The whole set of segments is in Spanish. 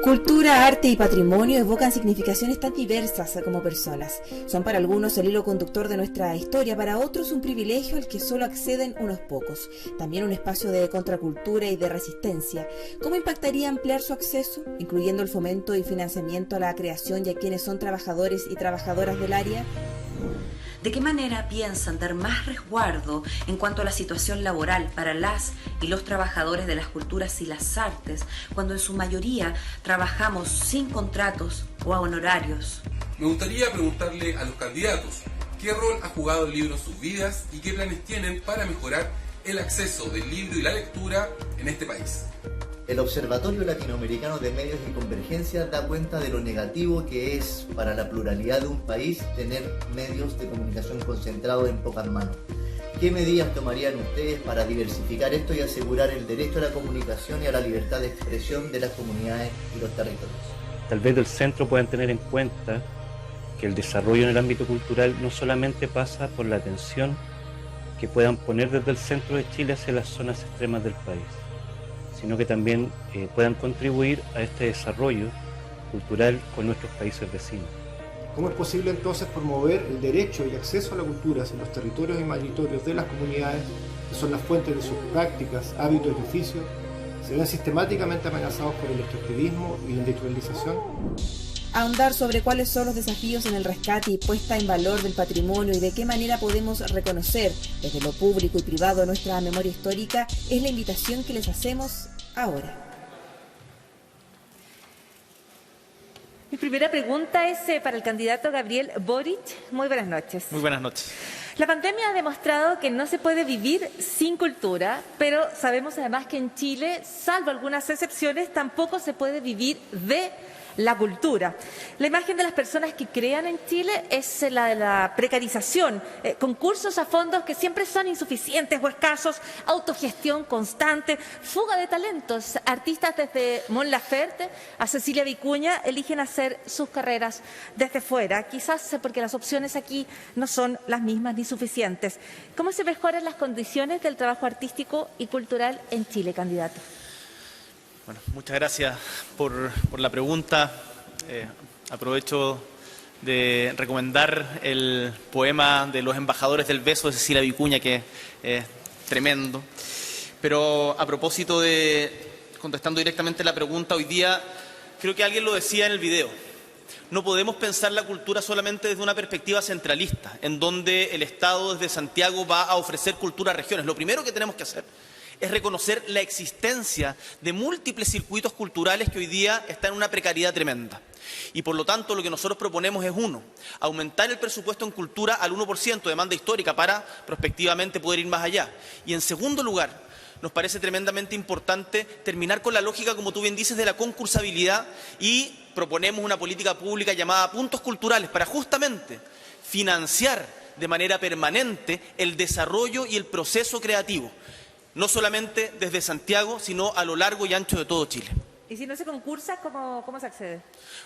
Cultura, arte y patrimonio evocan significaciones tan diversas como personas. Son para algunos el hilo conductor de nuestra historia, para otros un privilegio al que solo acceden unos pocos. También un espacio de contracultura y de resistencia. ¿Cómo impactaría ampliar su acceso, incluyendo el fomento y financiamiento a la creación y a quienes son trabajadores y trabajadoras del área? ¿De qué manera piensan dar más resguardo en cuanto a la situación laboral para las y los trabajadores de las culturas y las artes, cuando en su mayoría trabajamos sin contratos o a honorarios? Me gustaría preguntarle a los candidatos qué rol ha jugado el libro en sus vidas y qué planes tienen para mejorar el acceso del libro y la lectura en este país. El Observatorio Latinoamericano de Medios y Convergencia da cuenta de lo negativo que es para la pluralidad de un país tener medios de comunicación concentrados en pocas manos. ¿Qué medidas tomarían ustedes para diversificar esto y asegurar el derecho a la comunicación y a la libertad de expresión de las comunidades y los territorios? Tal vez del centro puedan tener en cuenta que el desarrollo en el ámbito cultural no solamente pasa por la atención que puedan poner desde el centro de Chile hacia las zonas extremas del país, sino que también puedan contribuir a este desarrollo cultural con nuestros países vecinos. ¿Cómo es posible entonces promover el derecho y acceso a la cultura en los territorios y territorios de las comunidades, que son las fuentes de sus prácticas, hábitos y oficios, se ven sistemáticamente amenazados por el extractivismo y la industrialización? Ahondar sobre cuáles son los desafíos en el rescate y puesta en valor del patrimonio y de qué manera podemos reconocer desde lo público y privado nuestra memoria histórica es la invitación que les hacemos ahora. Mi primera pregunta es para el candidato Gabriel Boric. Muy buenas noches. Muy buenas noches. La pandemia ha demostrado que no se puede vivir sin cultura, pero sabemos además que en Chile, salvo algunas excepciones, tampoco se puede vivir de la cultura. La imagen de las personas que crean en Chile es la de la precarización, concursos a fondos que siempre son insuficientes o escasos, autogestión constante, fuga de talentos. Artistas desde Mon Laferte a Cecilia Vicuña eligen hacer sus carreras desde fuera, quizás porque las opciones aquí no son las mismas ni suficientes. ¿Cómo se mejoran las condiciones del trabajo artístico y cultural en Chile, candidato? Bueno, muchas gracias por la pregunta. Aprovecho de recomendar el poema de los embajadores del beso de Cecilia Vicuña, que es tremendo. Pero a propósito contestando directamente la pregunta, hoy día creo que alguien lo decía en el video. No podemos pensar la cultura solamente desde una perspectiva centralista, en donde el Estado desde Santiago va a ofrecer cultura a regiones. Lo primero que tenemos que hacer es reconocer la existencia de múltiples circuitos culturales que hoy día están en una precariedad tremenda. Y por lo tanto lo que nosotros proponemos es aumentar el presupuesto en cultura al 1%, demanda histórica, para prospectivamente poder ir más allá. Y en segundo lugar, nos parece tremendamente importante terminar con la lógica, como tú bien dices, de la concursabilidad, y proponemos una política pública llamada puntos culturales para justamente financiar de manera permanente el desarrollo y el proceso creativo, no solamente desde Santiago, sino a lo largo y ancho de todo Chile. ¿Y si no se concursa, cómo se accede?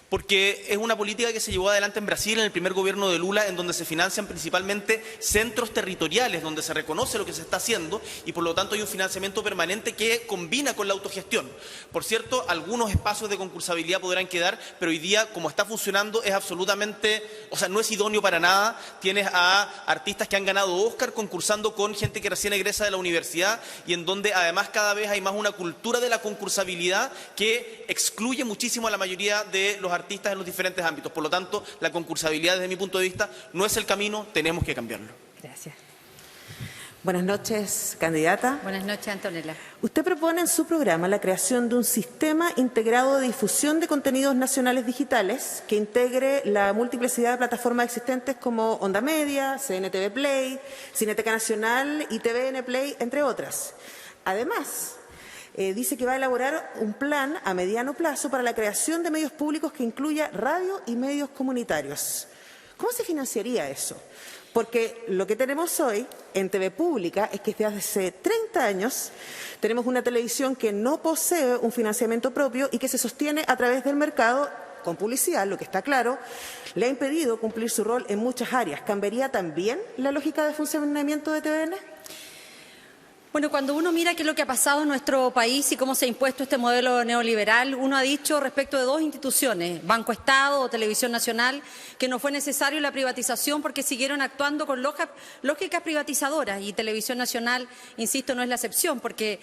Porque es una política que se llevó adelante en Brasil en el primer gobierno de Lula, en donde se financian principalmente centros territoriales, donde se reconoce lo que se está haciendo y por lo tanto hay un financiamiento permanente que combina con la autogestión. Por cierto, algunos espacios de concursabilidad podrán quedar, pero hoy día, como está funcionando, es absolutamente, no es idóneo para nada. Tienes a artistas que han ganado Oscar concursando con gente que recién egresa de la universidad, y en donde además cada vez hay más una cultura de la concursabilidad que excluye muchísimo a la mayoría de los artistas en los diferentes ámbitos. Por lo tanto, la concursabilidad, desde mi punto de vista, no es el camino, tenemos que cambiarlo. Gracias. Buenas noches, candidata. Buenas noches, Antonella. Usted propone en su programa la creación de un sistema integrado de difusión de contenidos nacionales digitales que integre la multiplicidad de plataformas existentes como Onda Media, CNTV Play, Cineteca Nacional y TVN Play, entre otras. Además, dice que va a elaborar un plan a mediano plazo para la creación de medios públicos que incluya radio y medios comunitarios. ¿Cómo se financiaría eso? Porque lo que tenemos hoy en TV Pública es que desde hace 30 años tenemos una televisión que no posee un financiamiento propio y que se sostiene a través del mercado con publicidad, lo que está claro, le ha impedido cumplir su rol en muchas áreas. ¿Cambiaría también la lógica de funcionamiento de TVN? Bueno, cuando uno mira qué es lo que ha pasado en nuestro país y cómo se ha impuesto este modelo neoliberal, uno ha dicho respecto de dos instituciones, Banco Estado o Televisión Nacional, que no fue necesario la privatización porque siguieron actuando con lógicas privatizadoras, y Televisión Nacional, insisto, no es la excepción porque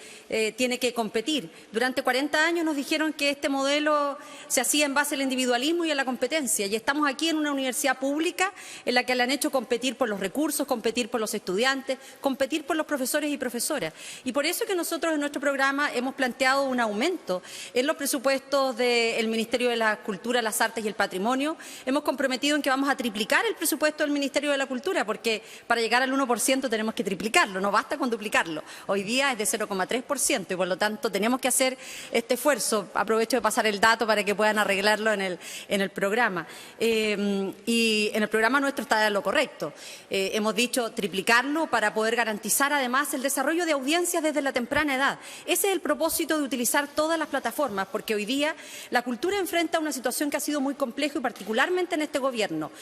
tiene que competir. Durante 40 años nos dijeron que este modelo se hacía en base al individualismo y a la competencia, y estamos aquí en una universidad pública en la que le han hecho competir por los recursos, competir por los estudiantes, competir por los profesores y profesoras. Y por eso que nosotros en nuestro programa hemos planteado un aumento en los presupuestos del Ministerio de la Cultura, las Artes y el Patrimonio. Hemos comprometido en que vamos a triplicar el presupuesto del Ministerio de la Cultura, porque para llegar al 1% tenemos que triplicarlo, no basta con duplicarlo. Hoy día es de 0,3% y por lo tanto tenemos que hacer este esfuerzo. Aprovecho de pasar el dato para que puedan arreglarlo en el programa. Y en el programa nuestro está lo correcto. Hemos dicho triplicarlo para poder garantizar además el desarrollo de audiencias desde la temprana edad. Ese es el propósito de utilizar todas las plataformas, porque hoy día la cultura enfrenta una situación que ha sido muy compleja y particularmente en este gobierno.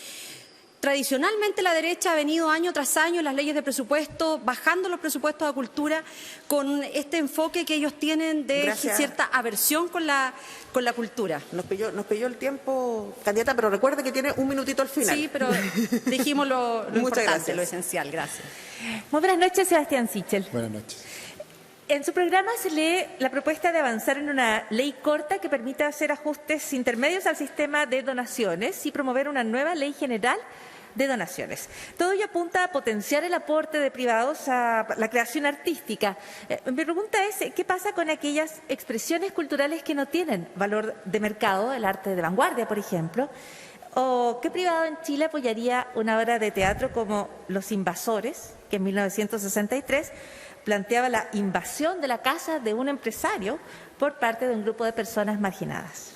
Tradicionalmente la derecha ha venido año tras año en las leyes de presupuesto, bajando los presupuestos a cultura con este enfoque que ellos tienen de cierta aversión con la cultura. Nos pilló el tiempo, candidata, pero recuerde que tiene un minutito al final. Sí, pero dijimos lo importante, gracias. lo esencial. Gracias. Muy buenas noches, Sebastián Sichel. Buenas noches. En su programa se lee la propuesta de avanzar en una ley corta que permita hacer ajustes intermedios al sistema de donaciones y promover una nueva ley general de donaciones. Todo ello apunta a potenciar el aporte de privados a la creación artística. Mi pregunta es, ¿qué pasa con aquellas expresiones culturales que no tienen valor de mercado, el arte de vanguardia, por ejemplo? ¿O qué privado en Chile apoyaría una obra de teatro como Los Invasores, que en 1963 planteaba la invasión de la casa de un empresario por parte de un grupo de personas marginadas?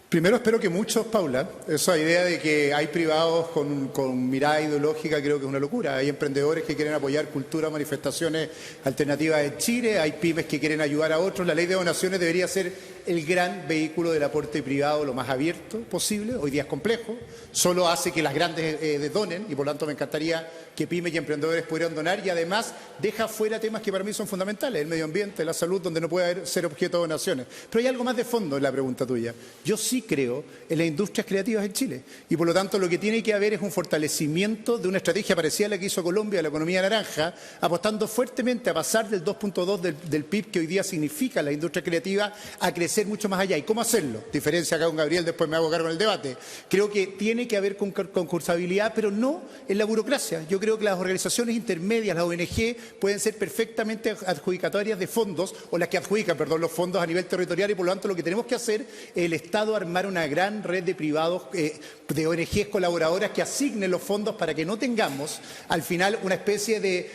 Primero, espero que muchos, Paula, esa idea de que hay privados con mirada ideológica creo que es una locura. Hay emprendedores que quieren apoyar cultura, manifestaciones alternativas en Chile, hay pymes que quieren ayudar a otros. La ley de donaciones debería ser el gran vehículo del aporte privado lo más abierto posible. Hoy día es complejo, solo hace que las grandes donen y por lo tanto me encantaría que pymes y emprendedores pudieran donar, y además deja fuera temas que para mí son fundamentales, el medio ambiente, la salud, donde no puede ser objeto de donaciones. Pero hay algo más de fondo en la pregunta tuya. Yo sí creo en las industrias creativas en Chile y por lo tanto lo que tiene que haber es un fortalecimiento de una estrategia parecida a la que hizo Colombia, la economía naranja, apostando fuertemente a pasar del 2.2 del PIB que hoy día significa la industria creativa a crecer mucho más allá. ¿Y cómo hacerlo? Diferencia acá con Gabriel, después me hago cargo en el debate. Creo que tiene que haber concursabilidad, pero no en la burocracia. Yo creo que las organizaciones intermedias, las ONG, pueden ser perfectamente adjudicatarias de fondos, o las que adjudican, los fondos a nivel territorial, y por lo tanto lo que tenemos que hacer es el Estado armar una gran red de privados, de ONGs colaboradoras que asignen los fondos para que no tengamos al final una especie de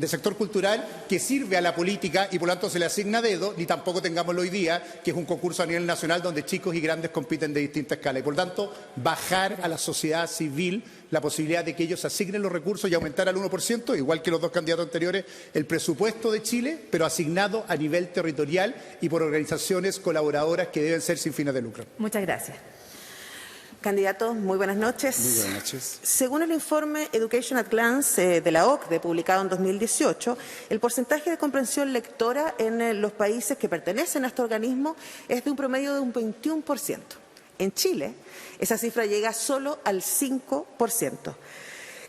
sector cultural que sirve a la política y por lo tanto se le asigna a dedo, ni tampoco tengamos hoy día que es un concurso a nivel nacional donde chicos y grandes compiten de distinta escala. Y por lo tanto bajar a la sociedad civil la posibilidad de que ellos asignen los recursos y aumentar al 1%, igual que los dos candidatos anteriores, el presupuesto de Chile, pero asignado a nivel territorial y por organizaciones colaboradoras que deben ser sin fines de lucro. Muchas gracias. Candidatos, muy buenas noches. Muy buenas noches. Según el informe Education at Glance de la OCDE, publicado en 2018, el porcentaje de comprensión lectora en los países que pertenecen a este organismo es de un promedio de un 21%. En Chile, esa cifra llega solo al 5%.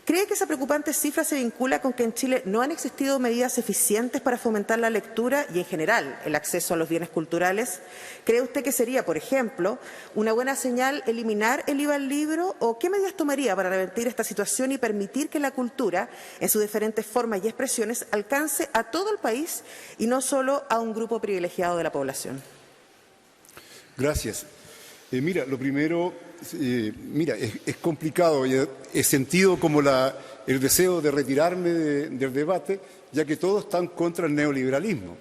¿Cree que esa preocupante cifra se vincula con que en Chile no han existido medidas eficientes para fomentar la lectura y, en general, el acceso a los bienes culturales? ¿Cree usted que sería, por ejemplo, una buena señal eliminar el IVA al libro? ¿O qué medidas tomaría para revertir esta situación y permitir que la cultura, en sus diferentes formas y expresiones, alcance a todo el país y no solo a un grupo privilegiado de la población? Gracias. Mira, lo primero, es complicado. He sentido como el deseo de retirarme del debate, ya que todos están contra el neoliberalismo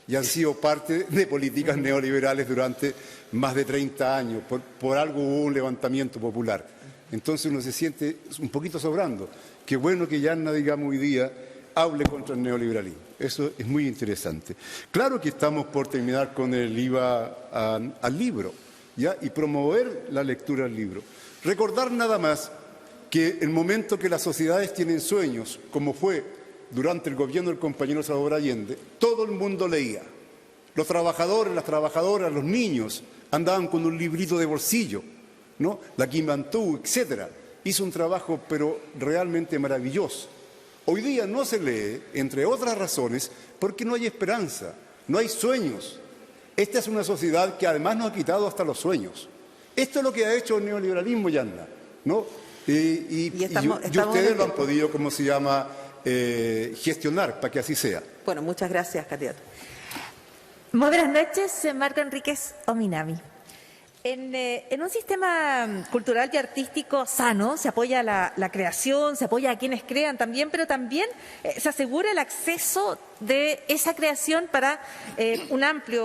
y han sido parte de políticas neoliberales durante más de 30 años. Por algo hubo un levantamiento popular. Entonces uno se siente un poquito sobrando. Qué bueno que Yanna, digamos, hoy día hable contra el neoliberalismo. Eso es muy interesante. Claro que estamos por terminar con el IVA al libro, ¿ya? Y promover la lectura del libro. Recordar nada más que el momento que las sociedades tienen sueños, como fue durante el gobierno del compañero Salvador Allende, todo el mundo leía. Los trabajadores, las trabajadoras, los niños andaban con un librito de bolsillo, ¿no? La Quimbantú, etcétera. Hizo un trabajo, pero realmente maravilloso. Hoy día no se lee, entre otras razones, porque no hay esperanza, no hay sueños. Esta es una sociedad que además nos ha quitado hasta los sueños. Esto es lo que ha hecho el neoliberalismo, Yanna, ¿no? Y ustedes lo han podido, ¿cómo se llama?, gestionar para que así sea. Bueno, muchas gracias, candidato. Muy buenas noches, Marco Enríquez Ominami. En un sistema cultural y artístico sano se apoya la creación, se apoya a quienes crean también, pero también se asegura el acceso de esa creación para una amplia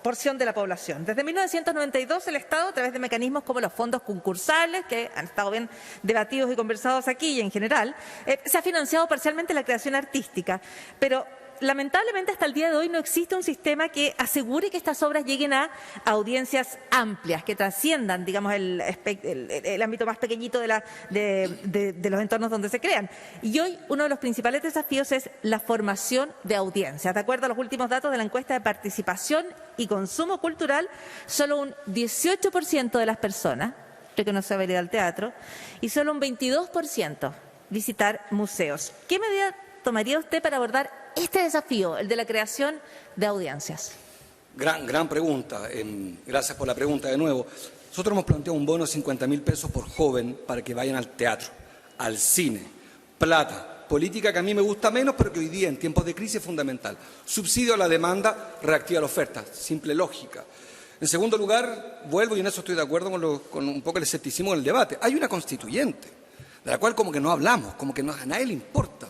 porción de la población. Desde 1992 el Estado, a través de mecanismos como los fondos concursales, que han estado bien debatidos y conversados aquí y en general, se ha financiado parcialmente la creación artística, pero lamentablemente hasta el día de hoy no existe un sistema que asegure que estas obras lleguen a audiencias amplias, que trasciendan, digamos, el ámbito más pequeñito de los entornos donde se crean. Y hoy uno de los principales desafíos es la formación de audiencias. De acuerdo a los últimos datos de la encuesta de participación y consumo cultural, solo un 18% de las personas reconoce haber ido al teatro y solo un 22% visitar museos. ¿Qué medida tomaría usted para abordar este desafío, el de la creación de audiencias? Gran pregunta. Gracias por la pregunta de nuevo. Nosotros hemos planteado un bono de 50.000 pesos por joven para que vayan al teatro, al cine. Plata, política que a mí me gusta menos, pero que hoy día en tiempos de crisis es fundamental. Subsidio a la demanda, reactiva la oferta. Simple lógica. En segundo lugar, vuelvo, y en eso estoy de acuerdo con un poco el escepticismo del debate. Hay una constituyente, de la cual como que no hablamos, como que a nadie le importa.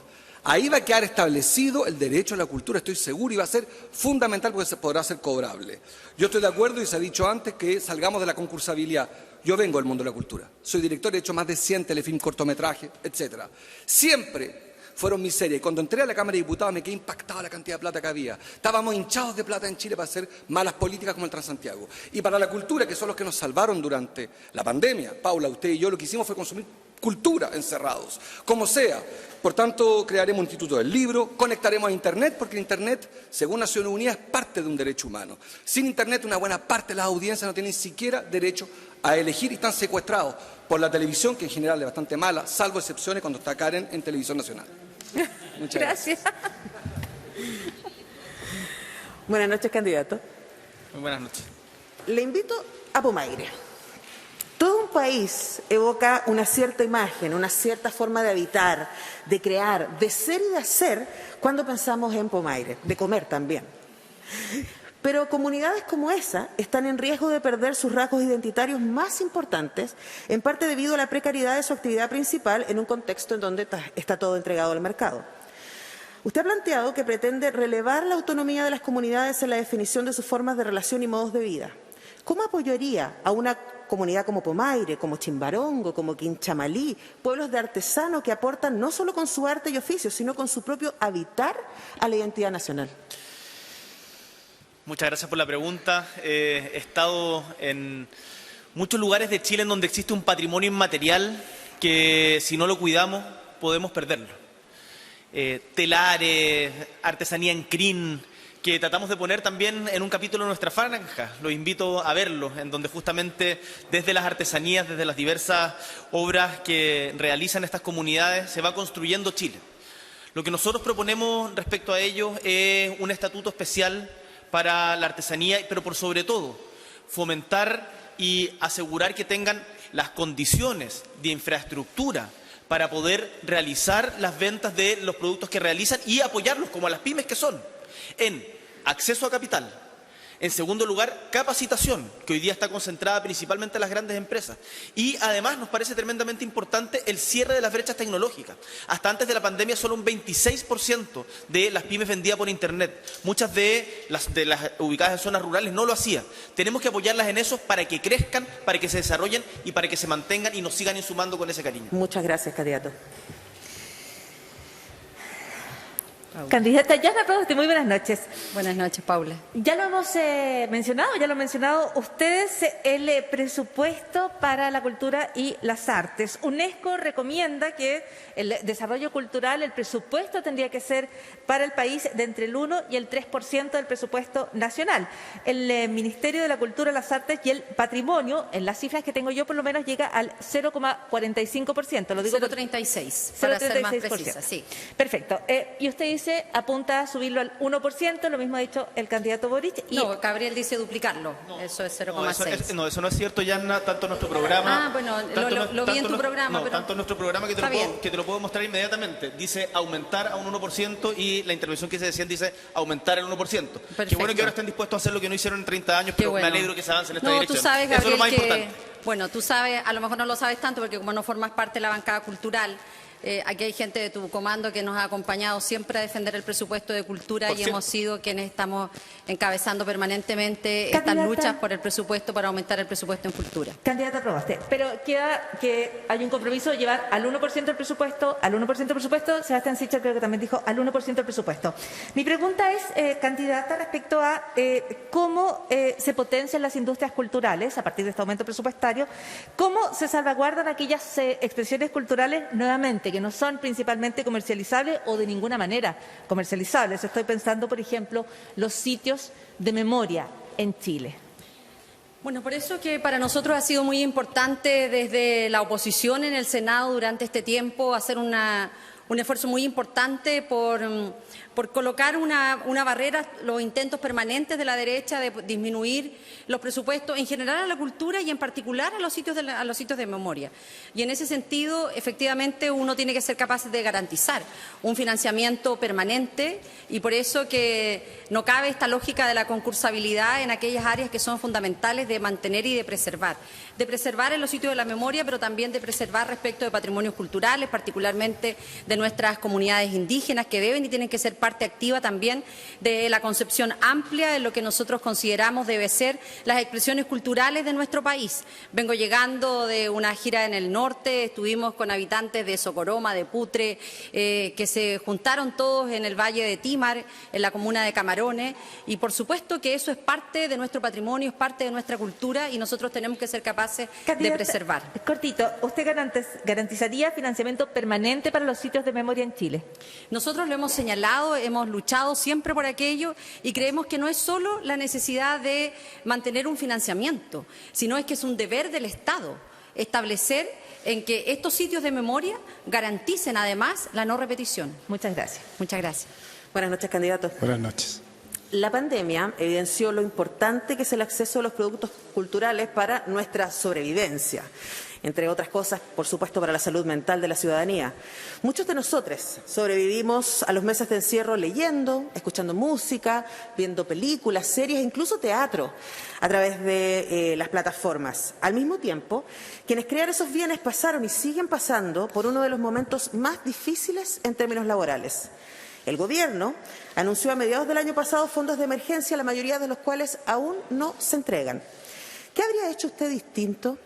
Ahí va a quedar establecido el derecho a la cultura, estoy seguro, y va a ser fundamental porque se podrá ser cobrable. Yo estoy de acuerdo, y se ha dicho antes, que salgamos de la concursabilidad. Yo vengo del mundo de la cultura. Soy director, he hecho más de 100 telefilm, cortometrajes, etc. Siempre fueron mis series. Cuando entré a la Cámara de Diputados me quedé impactado la cantidad de plata que había. Estábamos hinchados de plata en Chile para hacer malas políticas como el Transantiago. Y para la cultura, que son los que nos salvaron durante la pandemia, Paula, usted y yo, lo que hicimos fue consumir cultura encerrados, como sea. Por tanto, crearemos un instituto del libro, conectaremos a Internet, porque Internet, según Naciones Unidas, es parte de un derecho humano. Sin Internet, una buena parte de las audiencias no tienen ni siquiera derecho a elegir y están secuestrados por la televisión, que en general es bastante mala, salvo excepciones cuando está Karen en Televisión Nacional. Muchas gracias. Buenas noches, candidato. Muy buenas noches. Le invito a Pomaire. Todo un país evoca una cierta imagen, una cierta forma de habitar, de crear, de ser y de hacer cuando pensamos en Pomaire, de comer también. Pero comunidades como esa están en riesgo de perder sus rasgos identitarios más importantes, en parte debido a la precariedad de su actividad principal en un contexto en donde está todo entregado al mercado. Usted ha planteado que pretende relevar la autonomía de las comunidades en la definición de sus formas de relación y modos de vida. ¿Cómo apoyaría a una comunidad como Pomaire, como Chimbarongo, como Quinchamalí, pueblos de artesanos que aportan no solo con su arte y oficio, sino con su propio habitar a la identidad nacional? Muchas gracias por la pregunta. He estado en muchos lugares de Chile en donde existe un patrimonio inmaterial que, si no lo cuidamos, podemos perderlo. Telares, artesanía en crin, que tratamos de poner también en un capítulo de nuestra franja. Los invito a verlo, en donde justamente desde las artesanías, desde las diversas obras que realizan estas comunidades, se va construyendo Chile. Lo que nosotros proponemos respecto a ello es un estatuto especial para la artesanía, pero por sobre todo, fomentar y asegurar que tengan las condiciones de infraestructura para poder realizar las ventas de los productos que realizan y apoyarlos, como a las pymes que son, en acceso a capital. En segundo lugar, capacitación, que hoy día está concentrada principalmente en las grandes empresas. Y además nos parece tremendamente importante el cierre de las brechas tecnológicas. Hasta antes de la pandemia solo un 26% de las pymes vendía por Internet. Muchas de las ubicadas en zonas rurales no lo hacían. Tenemos que apoyarlas en eso para que crezcan, para que se desarrollen y para que se mantengan y nos sigan insumando con ese cariño. Muchas gracias, candidato. Candidata Yana Proboste, muy buenas noches. Buenas noches, Paula. Ya lo hemos mencionado ustedes, el presupuesto para la cultura y las artes. UNESCO recomienda que el desarrollo cultural, el presupuesto tendría que ser para el país de entre el 1 y el 3% del presupuesto nacional. El Ministerio de la Cultura, las Artes y el Patrimonio, en las cifras que tengo yo por lo menos, llega al 0,45%. Lo digo 0,36, para ser más precisa, sí. Perfecto. Y usted dice, apunta a subirlo al 1%, lo mismo ha dicho el candidato Boric. Y no, Gabriel dice duplicarlo, eso es 0,6. No, eso no es cierto, Yanna, tanto nuestro programa... bueno, lo vi en tu programa. No, pero tanto nuestro programa que te lo puedo mostrar inmediatamente. Dice aumentar a un 1% y la intervención que se decía dice aumentar el 1%. Perfecto. Qué bueno que ahora estén dispuestos a hacer lo que no hicieron en 30 años, pero me alegro que se avance en esta dirección. Tú sabes, Gabriel, eso es lo más importante. Bueno, tú sabes, a lo mejor no lo sabes tanto porque como no formas parte de la bancada cultural, aquí hay gente de tu comando que nos ha acompañado siempre a defender el presupuesto de cultura y hemos sido quienes estamos encabezando permanentemente estas luchas por el presupuesto, para aumentar el presupuesto en cultura. Candidata Proboste, pero queda que hay un compromiso de llevar al 1% del presupuesto, Sebastián Sichel creo que también dijo al 1% del presupuesto. Mi pregunta es, candidata, respecto a cómo se potencian las industrias culturales a partir de este aumento presupuestario, cómo se salvaguardan aquellas expresiones culturales nuevamente que no son principalmente comercializables o de ninguna manera comercializables. Estoy pensando, por ejemplo, los sitios de memoria en Chile. Bueno, por eso que para nosotros ha sido muy importante desde la oposición en el Senado durante este tiempo hacer un esfuerzo muy importante por colocar una barrera, los intentos permanentes de la derecha de disminuir los presupuestos en general a la cultura y en particular a los sitios de memoria. Y en ese sentido, efectivamente, uno tiene que ser capaz de garantizar un financiamiento permanente y por eso que no cabe esta lógica de la concursabilidad en aquellas áreas que son fundamentales de mantener y de preservar. De preservar en los sitios de la memoria, pero también de preservar respecto de patrimonios culturales, particularmente de nuestras comunidades indígenas que deben y tienen que ser parte activa también de la concepción amplia de lo que nosotros consideramos debe ser las expresiones culturales de nuestro país. Vengo llegando de una gira en el norte, estuvimos con habitantes de Socoroma, de Putre, que se juntaron todos en el Valle de Tímar, en la comuna de Camarones, y por supuesto que eso es parte de nuestro patrimonio, es parte de nuestra cultura y nosotros tenemos que ser capaces de preservar. Cortito, ¿usted garantizaría financiamiento permanente para los sitios de memoria en Chile? Nosotros lo hemos señalado, hemos luchado siempre por aquello y creemos que no es solo la necesidad de mantener un financiamiento, sino es que es un deber del Estado establecer en que estos sitios de memoria garanticen además la no repetición. Muchas gracias. Muchas gracias. Buenas noches, candidato. Buenas noches. La pandemia evidenció lo importante que es el acceso a los productos culturales para nuestra sobrevivencia. Entre otras cosas, por supuesto, para la salud mental de la ciudadanía. Muchos de nosotros sobrevivimos a los meses de encierro leyendo, escuchando música, viendo películas, series e incluso teatro a través de las plataformas. Al mismo tiempo, quienes crean esos bienes pasaron y siguen pasando por uno de los momentos más difíciles en términos laborales. El Gobierno anunció a mediados del año pasado fondos de emergencia, la mayoría de los cuales aún no se entregan. ¿Qué habría hecho usted distinto?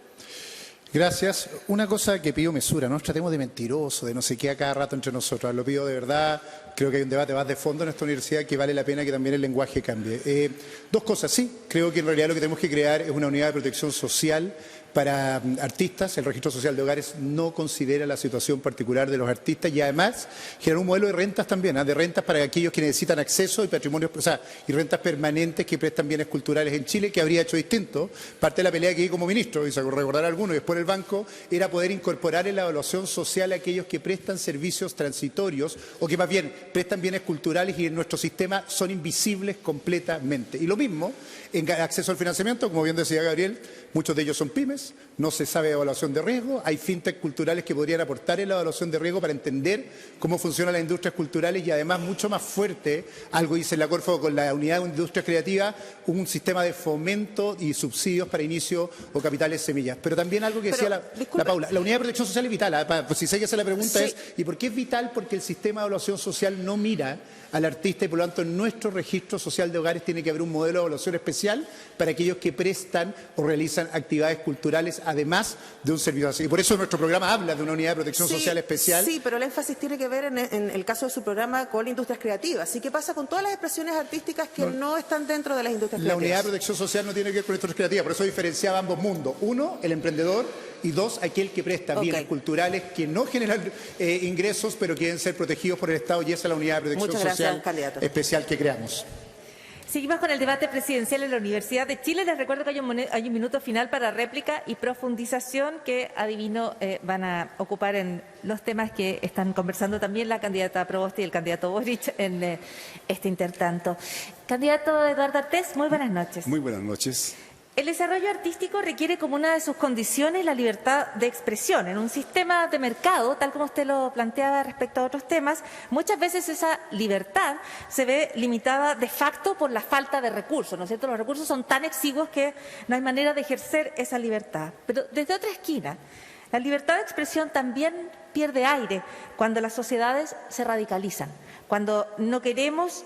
Gracias. Una cosa que pido mesura, no tratemos de mentiroso, de no sé qué a cada rato entre nosotros. Lo pido de verdad. Creo que hay un debate más de fondo en esta universidad que vale la pena que también el lenguaje cambie. Dos cosas, sí. Creo que en realidad lo que tenemos que crear es una unidad de protección social para artistas. El registro social de hogares no considera la situación particular de los artistas y además genera un modelo de rentas también, de rentas para aquellos que necesitan acceso y patrimonios, y rentas permanentes que prestan bienes culturales en Chile, que habría hecho distinto. Parte de la pelea que di como ministro, y se recordará alguno, y después el banco, era poder incorporar en la evaluación social a aquellos que prestan servicios transitorios o que más bien prestan bienes culturales y en nuestro sistema son invisibles completamente. Y lo mismo en acceso al financiamiento, como bien decía Gabriel, muchos de ellos son pymes, no se sabe de evaluación de riesgo, hay fintech culturales que podrían aportar en la evaluación de riesgo para entender cómo funcionan las industrias culturales y además mucho más fuerte, algo dice la Corfo con la unidad de industria creativa, un sistema de fomento y subsidios para inicio o capitales semillas. Pero también algo que decía la Paula, la unidad de protección social es vital, pues si se hace la pregunta es, ¿y por qué es vital? Porque el sistema de evaluación social no mira al artista y por lo tanto en nuestro registro social de hogares tiene que haber un modelo de evaluación especial para aquellos que prestan o realizan actividades culturales culturales, además de un servicio social. Y por eso nuestro programa habla de una unidad de protección social especial. Sí, pero el énfasis tiene que ver en el caso de su programa con industrias creativas. ¿Y qué pasa con todas las expresiones artísticas que no están dentro de las industrias creativas? La unidad de protección social no tiene que ver con industrias creativas, por eso diferenciaba ambos mundos. Uno, el emprendedor, y dos, aquel que presta bienes culturales que no generan ingresos, pero quieren ser protegidos por el Estado, y esa es la unidad de protección social especial que creamos. Seguimos con el debate presidencial en la Universidad de Chile. Les recuerdo que hay un minuto final para réplica y profundización que, adivino, van a ocupar en los temas que están conversando también la candidata Proboste y el candidato Boric en este intertanto. Candidato Eduardo Artés, muy buenas noches. Muy buenas noches. El desarrollo artístico requiere como una de sus condiciones la libertad de expresión. En un sistema de mercado, tal como usted lo planteaba respecto a otros temas, muchas veces esa libertad se ve limitada de facto por la falta de recursos, ¿no es cierto? Los recursos son tan exiguos que no hay manera de ejercer esa libertad. Pero desde otra esquina, la libertad de expresión también pierde aire cuando las sociedades se radicalizan, cuando no queremos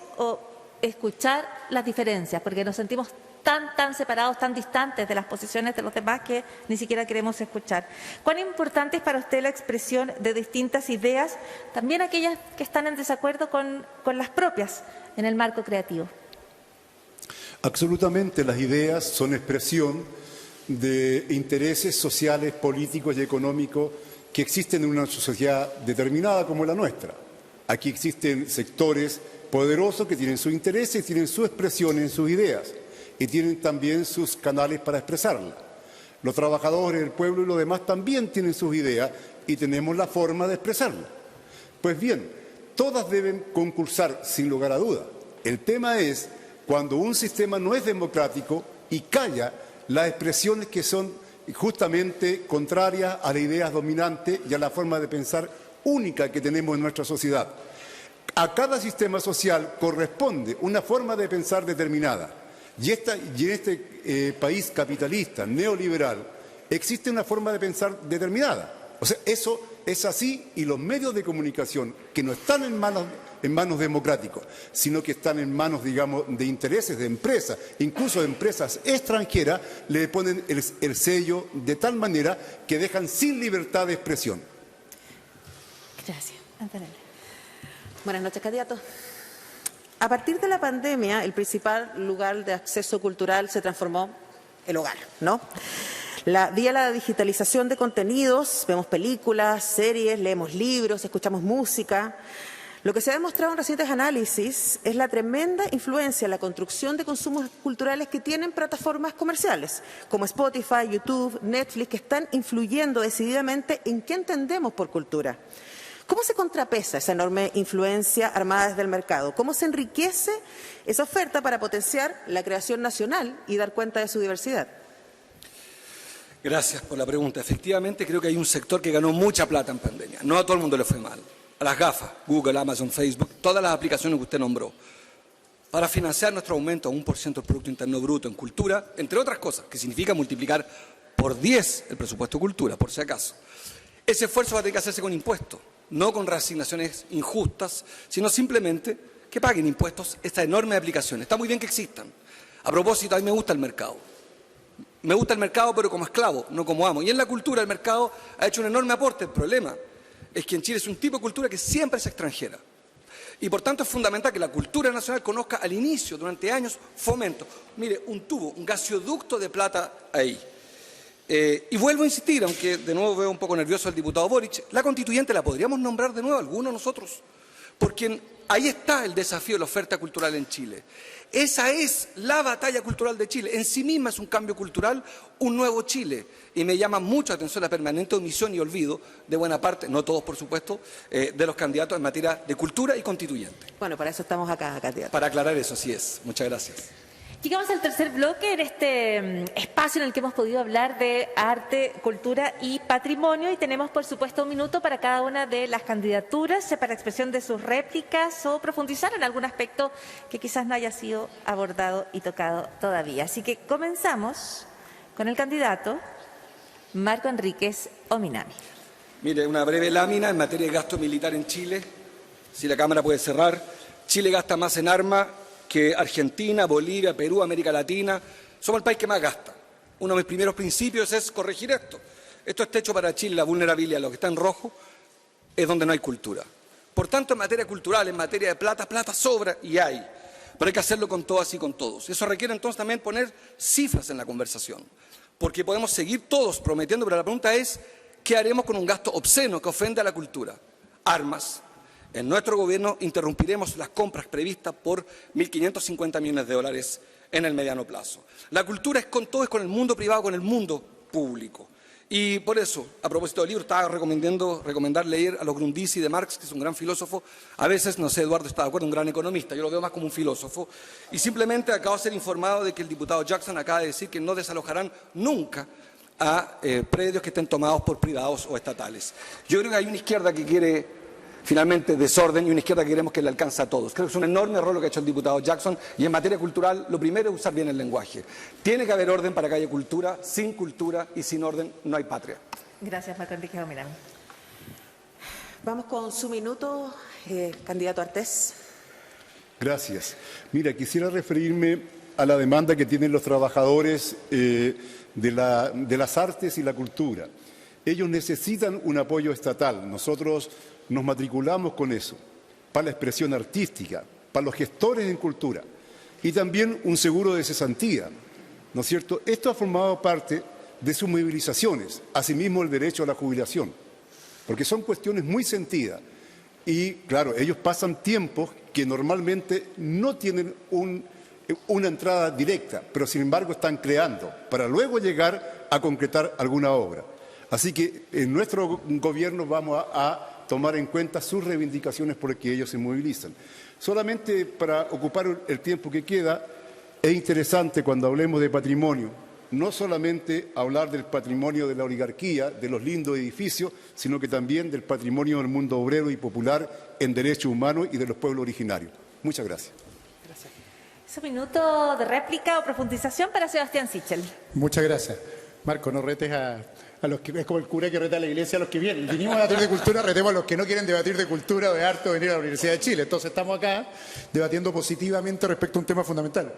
escuchar las diferencias, porque nos sentimos tan separados, tan distantes de las posiciones de los demás que ni siquiera queremos escuchar. ¿Cuán importante es para usted la expresión de distintas ideas, también aquellas que están en desacuerdo con las propias en el marco creativo? Absolutamente, las ideas son expresión de intereses sociales, políticos y económicos que existen en una sociedad determinada como la nuestra. Aquí existen sectores poderosos que tienen sus intereses, tienen su expresión en sus ideas y tienen también sus canales para expresarla. Los trabajadores, el pueblo y los demás también tienen sus ideas y tenemos la forma de expresarlas. Pues bien, todas deben concursar sin lugar a duda. El tema es cuando un sistema no es democrático y calla las expresiones que son justamente contrarias a las ideas dominantes y a la forma de pensar única que tenemos en nuestra sociedad. A cada sistema social corresponde una forma de pensar determinada. Y en este país capitalista, neoliberal, existe una forma de pensar determinada. O sea, eso es así, y los medios de comunicación, que no están en manos democráticas, sino que están en manos, digamos, de intereses de empresas, incluso de empresas extranjeras, le ponen el sello de tal manera que dejan sin libertad de expresión. Gracias. Buenas noches, candidato. A partir de la pandemia, el principal lugar de acceso cultural se transformó el hogar, ¿no? Vía la digitalización de contenidos, vemos películas, series, leemos libros, escuchamos música. Lo que se ha demostrado en recientes análisis es la tremenda influencia en la construcción de consumos culturales que tienen plataformas comerciales, como Spotify, YouTube, Netflix, que están influyendo decididamente en qué entendemos por cultura. ¿Cómo se contrapesa esa enorme influencia armada desde el mercado? ¿Cómo se enriquece esa oferta para potenciar la creación nacional y dar cuenta de su diversidad? Gracias por la pregunta. Efectivamente, creo que hay un sector que ganó mucha plata en pandemia. No a todo el mundo le fue mal. A las gafas, Google, Amazon, Facebook, todas las aplicaciones que usted nombró, para financiar nuestro aumento a 1% del Producto Interno Bruto en cultura, entre otras cosas, que significa multiplicar por 10 el presupuesto de cultura, por si acaso. Ese esfuerzo va a tener que hacerse con impuestos, no con reasignaciones injustas, sino simplemente que paguen impuestos estas enormes aplicaciones. Está muy bien que existan. A propósito, a mí me gusta el mercado. Me gusta el mercado, pero como esclavo, no como amo. Y en la cultura el mercado ha hecho un enorme aporte. El problema es que en Chile es un tipo de cultura que siempre es extranjera. Y por tanto es fundamental que la cultura nacional conozca al inicio, durante años, fomento. Mire, un gasoducto de plata ahí. Y vuelvo a insistir, aunque de nuevo veo un poco nervioso al diputado Boric, la constituyente la podríamos nombrar de nuevo, algunos de nosotros, porque ahí está el desafío de la oferta cultural en Chile. Esa es la batalla cultural de Chile. En sí misma es un cambio cultural, un nuevo Chile. Y me llama mucho la atención la permanente omisión y olvido de buena parte, no todos por supuesto, de los candidatos en materia de cultura y constituyente. Bueno, para eso estamos acá, candidato. Para aclarar eso, así es. Muchas gracias. Llegamos al tercer bloque en este espacio en el que hemos podido hablar de arte, cultura y patrimonio, y tenemos por supuesto un minuto para cada una de las candidaturas para expresión de sus réplicas o profundizar en algún aspecto que quizás no haya sido abordado y tocado todavía. Así que comenzamos con el candidato Marco Enríquez Ominami. Mire, una breve lámina en materia de gasto militar en Chile, si la Cámara puede cerrar. Chile gasta más en armas que Argentina, Bolivia, Perú, América Latina. Somos el país que más gasta. Uno de mis primeros principios es corregir esto. Esto está hecho para Chile, la vulnerabilidad, lo que está en rojo es donde no hay cultura. Por tanto, en materia cultural, en materia de plata, plata sobra y hay. Pero hay que hacerlo con todas y con todos. Eso requiere entonces también poner cifras en la conversación. Porque podemos seguir todos prometiendo, pero la pregunta es, ¿qué haremos con un gasto obsceno que ofende a la cultura? Armas. En nuestro gobierno interrumpiremos las compras previstas por 1.550 millones de dólares en el mediano plazo. La cultura es con todo, es con el mundo privado, con el mundo público. Y por eso, a propósito del libro, estaba recomendar leer a los Grundrisi de Marx, que es un gran filósofo. A veces, no sé, Eduardo está de acuerdo, un gran economista, yo lo veo más como un filósofo. Y simplemente acabo de ser informado de que el diputado Jackson acaba de decir que no desalojarán nunca a predios que estén tomados por privados o estatales. Yo creo que hay una izquierda que quiere finalmente desorden y una izquierda que queremos que le alcance a todos. Creo que es un enorme error lo que ha hecho el diputado Jackson y en materia cultural lo primero es usar bien el lenguaje. Tiene que haber orden para que haya cultura, sin cultura y sin orden no hay patria. Gracias, Marco Enrique Dominán. Vamos con su minuto, candidato Artés. Gracias. Mira, quisiera referirme a la demanda que tienen los trabajadores de las artes y la cultura. Ellos necesitan un apoyo estatal. Nosotros nos matriculamos con eso, para la expresión artística, para los gestores en cultura y también un seguro de cesantía, ¿no es cierto? Esto ha formado parte de sus movilizaciones, asimismo el derecho a la jubilación, porque son cuestiones muy sentidas y, claro, ellos pasan tiempos que normalmente no tienen una entrada directa, pero sin embargo están creando para luego llegar a concretar alguna obra. Así que en nuestro gobierno vamos a tomar en cuenta sus reivindicaciones por las que ellos se movilizan. Solamente para ocupar el tiempo que queda, es interesante cuando hablemos de patrimonio, no solamente hablar del patrimonio de la oligarquía, de los lindos edificios, sino que también del patrimonio del mundo obrero y popular en derechos humanos y de los pueblos originarios. Muchas gracias. Es un minuto de réplica o profundización para Sebastián Sichel. Muchas gracias. Marco, no retes a los que, es como el cura que reta a la iglesia a los que vienen. Vinimos a debatir de cultura, retemos a los que no quieren debatir de cultura o de arte o venir a la Universidad de Chile. Entonces estamos acá debatiendo positivamente respecto a un tema fundamental.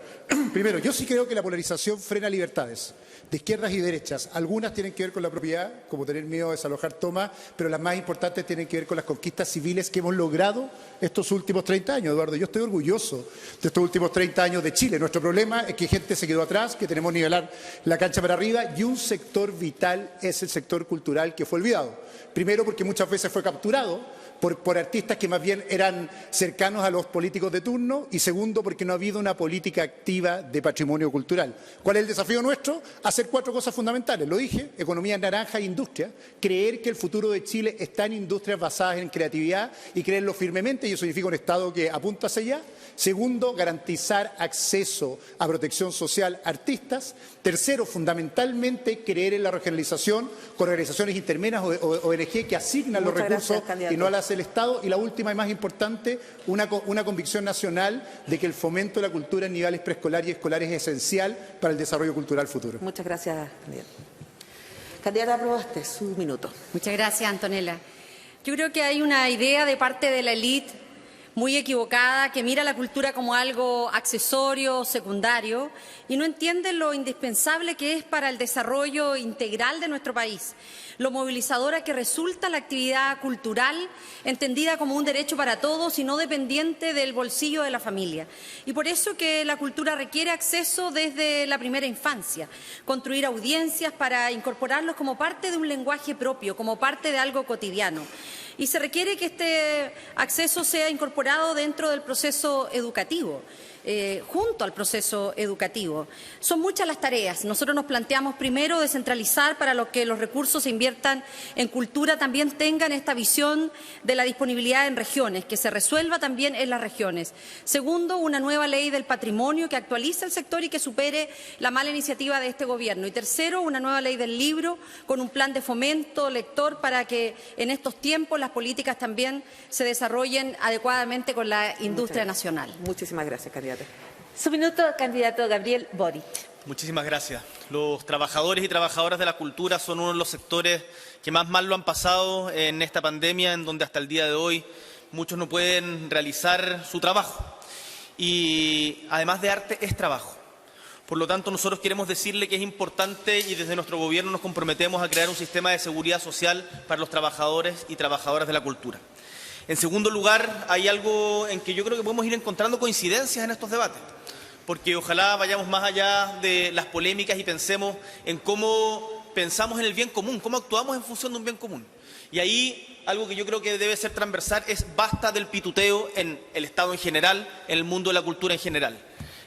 Primero, yo sí creo que la polarización frena libertades, de izquierdas y derechas. Algunas tienen que ver con la propiedad, como tener miedo a desalojar tomas, pero las más importantes tienen que ver con las conquistas civiles que hemos logrado estos últimos 30 años, Eduardo. Yo estoy orgulloso de estos últimos 30 años de Chile. Nuestro problema es que gente se quedó atrás, que tenemos que nivelar la cancha para arriba y un sector vital es el sector cultural que fue olvidado. Primero porque muchas veces fue capturado por artistas que más bien eran cercanos a los políticos de turno y segundo porque no ha habido una política activa de patrimonio cultural. ¿Cuál es el desafío nuestro? Hacer 4 cosas fundamentales. Lo dije, economía naranja e industria. Creer que el futuro de Chile está en industrias basadas en creatividad y creerlo firmemente y eso significa un Estado que apunta hacia allá. Segundo, garantizar acceso a protección social a artistas. Tercero, fundamentalmente creer en la regionalización con organizaciones intermedias o ONG que asignan los recursos y no las hace el Estado. Y la última y más importante, una convicción nacional de que el fomento de la cultura en niveles preescolar y escolar es esencial para el desarrollo cultural futuro. Muchas gracias, candidato. Candidata Proboste, su minuto. Muchas gracias, Antonella. Yo creo que hay una idea de parte de la élite muy equivocada, que mira la cultura como algo accesorio, secundario, y no entiende lo indispensable que es para el desarrollo integral de nuestro país, lo movilizadora que resulta la actividad cultural, entendida como un derecho para todos y no dependiente del bolsillo de la familia. Y por eso que la cultura requiere acceso desde la primera infancia, construir audiencias para incorporarlos como parte de un lenguaje propio, como parte de algo cotidiano. Y se requiere que este acceso sea incorporado dentro del proceso educativo, junto al proceso educativo. Son muchas las tareas. Nosotros nos planteamos primero descentralizar para que los recursos se inviertan en cultura, también tengan esta visión de la disponibilidad en regiones, que se resuelva también en las regiones. Segundo, una nueva ley del patrimonio que actualice el sector y que supere la mala iniciativa de este gobierno. Y tercero, una nueva ley del libro con un plan de fomento lector para que en estos tiempos las políticas también se desarrollen adecuadamente con la industria nacional. Muchísimas gracias, candidata. Su minuto, candidato Gabriel Boric. Muchísimas gracias. Los trabajadores y trabajadoras de la cultura son uno de los sectores que más mal lo han pasado en esta pandemia, en donde hasta el día de hoy muchos no pueden realizar su trabajo. Y además de arte, es trabajo. Por lo tanto, nosotros queremos decirle que es importante y desde nuestro gobierno nos comprometemos a crear un sistema de seguridad social para los trabajadores y trabajadoras de la cultura. En segundo lugar, hay algo en que yo creo que podemos ir encontrando coincidencias en estos debates, porque ojalá vayamos más allá de las polémicas y pensemos en cómo pensamos en el bien común, cómo actuamos en función de un bien común. Y ahí algo que yo creo que debe ser transversal es basta del pituteo en el Estado en general, en el mundo de la cultura en general,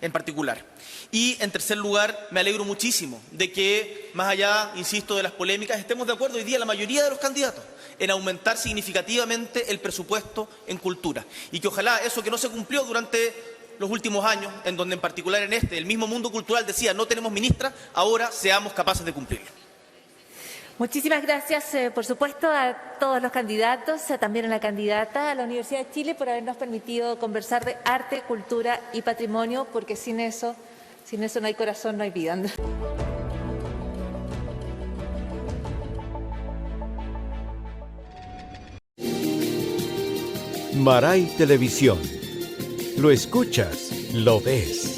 en particular. Y en tercer lugar, me alegro muchísimo de que, más allá, insisto, de las polémicas, estemos de acuerdo hoy día la mayoría de los candidatos en aumentar significativamente el presupuesto en cultura. Y que ojalá eso que no se cumplió durante los últimos años, en donde en particular en el mismo mundo cultural decía no tenemos ministra, ahora seamos capaces de cumplirlo. Muchísimas gracias, por supuesto, a todos los candidatos, también a la candidata a la Universidad de Chile por habernos permitido conversar de arte, cultura y patrimonio, porque sin eso no hay corazón, no hay vida. Maray Televisión. Lo escuchas, lo ves.